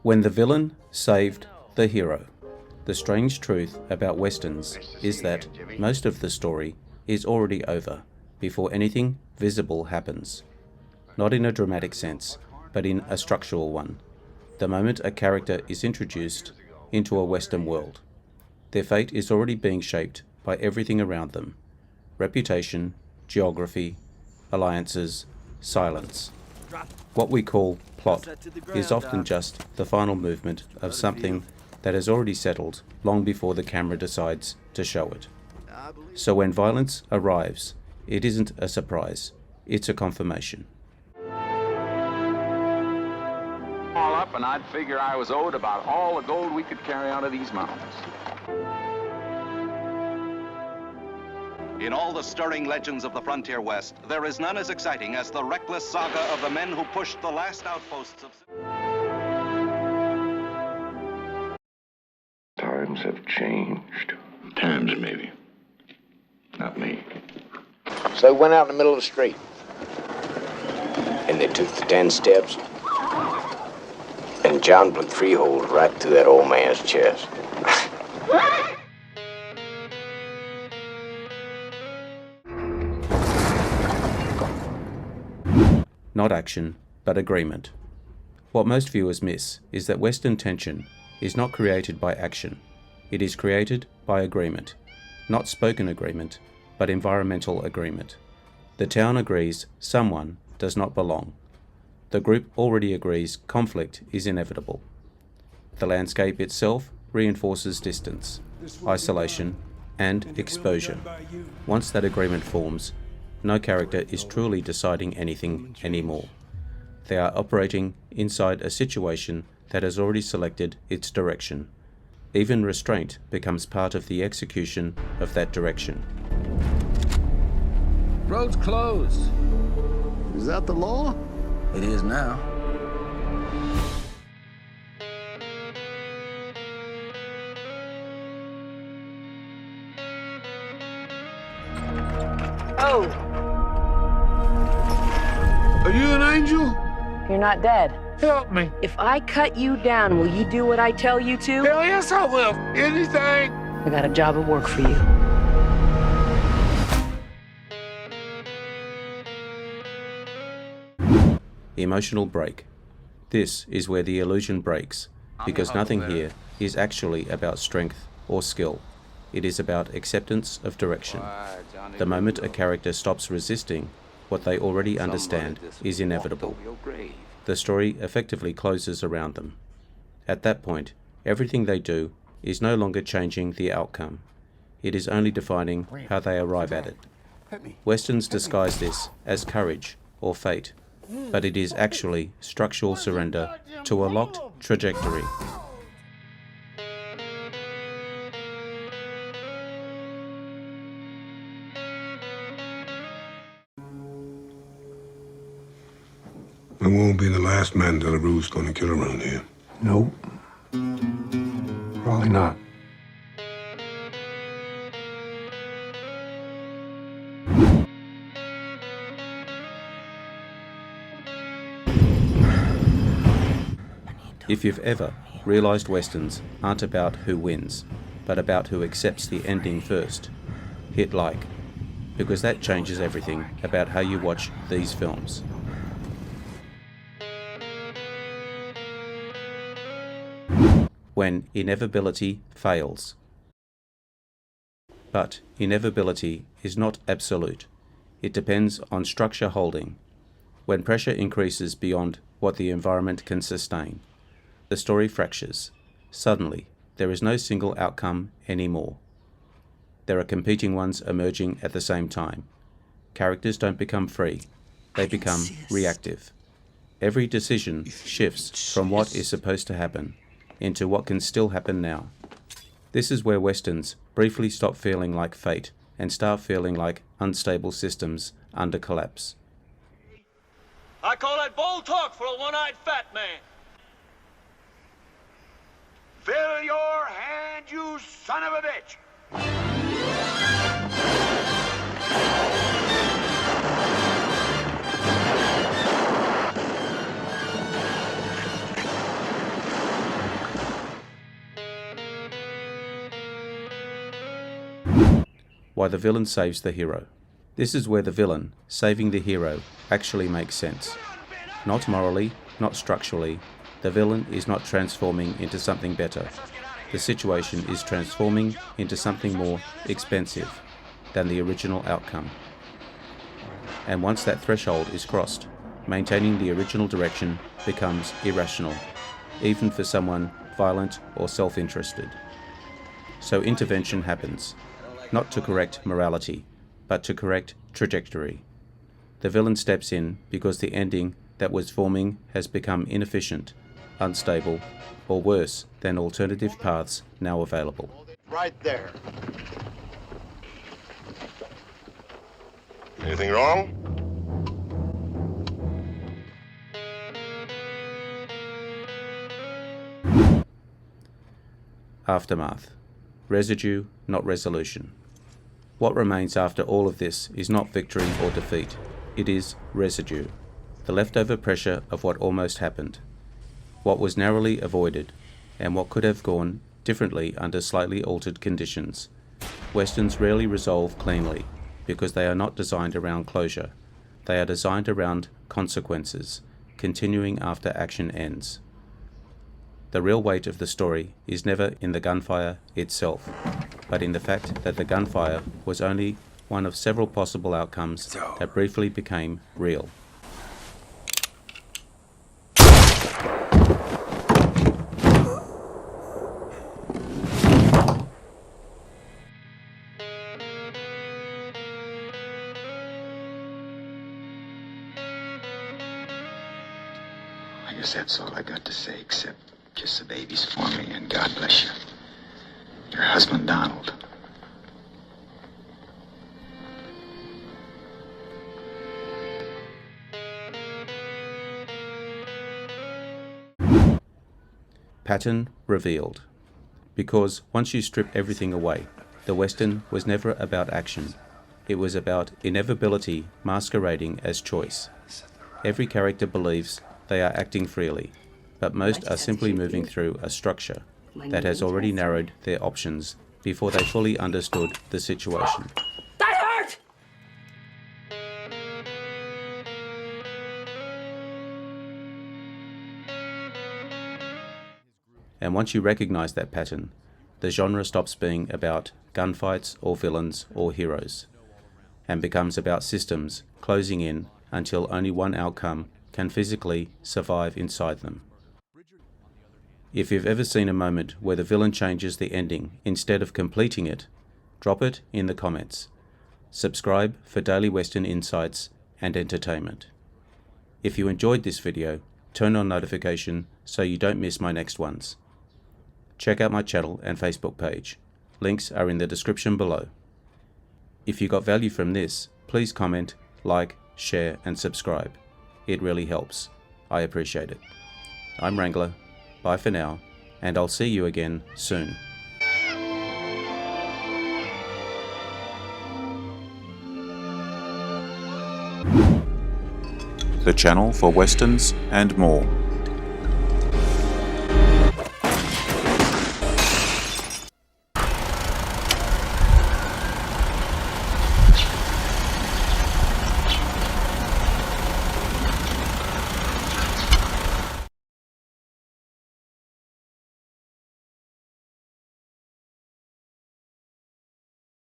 When the villain saved the hero. The strange truth about westerns is that most of the story is already over before anything visible happens. Not in a dramatic sense, but in a structural one. The moment a character is introduced into a Western world, their fate is already being shaped by everything around them. Reputation, geography, alliances, silence. What we call plot is often just the final movement of something that has already settled long before the camera decides to show it. So when violence arrives, it isn't a surprise, it's a confirmation. All up, and I'd figure I was owed about all the gold we could carry out of these mountains. In all the stirring legends of the frontier West, there is none as exciting as the reckless saga of the men who pushed the last outposts of... Times have changed. Times, maybe. Not me. So they went out in the middle of the street. And they took the 10 steps. And John blew 3 holes right through that old man's chest. Not action, but agreement. What most viewers miss is that Western tension is not created by action. It is created by agreement. Not spoken agreement, but environmental agreement. The town agrees someone does not belong. The group already agrees conflict is inevitable. The landscape itself reinforces distance, isolation, and exposure. Once that agreement forms, no character is truly deciding anything anymore. They are operating inside a situation that has already selected its direction. Even restraint becomes part of the execution of that direction. Road's closed. Is that the law? It is now. Oh, Are you an angel? you're not dead. Help me. If I cut you down, will you do what I tell you to? Hell yes, I will. Anything. I got a job of work for you. Emotional break. This is where the illusion breaks, because nothing here is actually about strength or skill. It is about acceptance of direction. The moment a character stops resisting, what they already understand is inevitable. The story effectively closes around them. At that point, everything they do is no longer changing the outcome. It is only defining how they arrive at it. Westerns disguise this as courage or fate, but it is actually structural surrender to a locked trajectory. I won't be the last man Delarue's gonna kill around here. Nope. Probably not. If you've ever realized westerns aren't about who wins, but about who accepts the ending first, hit like, because that changes everything about how you watch these films. When inevitability fails. But inevitability is not absolute. It depends on structure holding. When pressure increases beyond what the environment can sustain, the story fractures. Suddenly, there is no single outcome anymore. There are competing ones emerging at the same time. Characters don't become free. They become reactive. Every decision shifts from what is supposed to happen into what can still happen now. This is where westerns briefly stop feeling like fate and start feeling like unstable systems under collapse. I call that bold talk for a one-eyed fat man. Fill your hand, you son of a bitch! why the villain saves the hero. This is where the villain saving the hero actually makes sense. Not morally, not structurally, the villain is not transforming into something better. The situation is transforming into something more expensive than the original outcome. And once that threshold is crossed, maintaining the original direction becomes irrational, even for someone violent or self-interested. So intervention happens, not to correct morality, but to correct trajectory. The villain steps in because the ending that was forming has become inefficient, unstable, or worse than alternative paths now available. Right there. Anything wrong? Aftermath. Residue, not resolution. What remains after all of this is not victory or defeat. It is residue. The leftover pressure of what almost happened. What was narrowly avoided, and what could have gone differently under slightly altered conditions. Westerns rarely resolve cleanly, because they are not designed around closure. They are designed around consequences, continuing after action ends. The real weight of the story is never in the gunfire itself, but in the fact that the gunfire was only one of several possible outcomes that briefly became real. I guess that's all I got to say, except kiss the babies for me and God bless you. Your husband, Donald. Pattern revealed. Because once you strip everything away, the Western was never about action. It was about inevitability masquerading as choice. Every character believes they are acting freely, but most are simply moving through a structure that has already narrowed their options before they fully understood the situation. That hurt! And once you recognize that pattern, the genre stops being about gunfights or villains or heroes, and becomes about systems closing in until only one outcome can physically survive inside them. If you've ever seen a moment where the villain changes the ending instead of completing it, drop it in the comments. Subscribe for daily Western insights and entertainment. If you enjoyed this video, turn on notification so you don't miss my next ones. Check out my channel and Facebook page. Links are in the description below. If you got value from this, please comment, like, share and subscribe. It really helps. I appreciate it. I'm Wrangler. Bye for now, and I'll see you again soon. The channel for Westerns and more.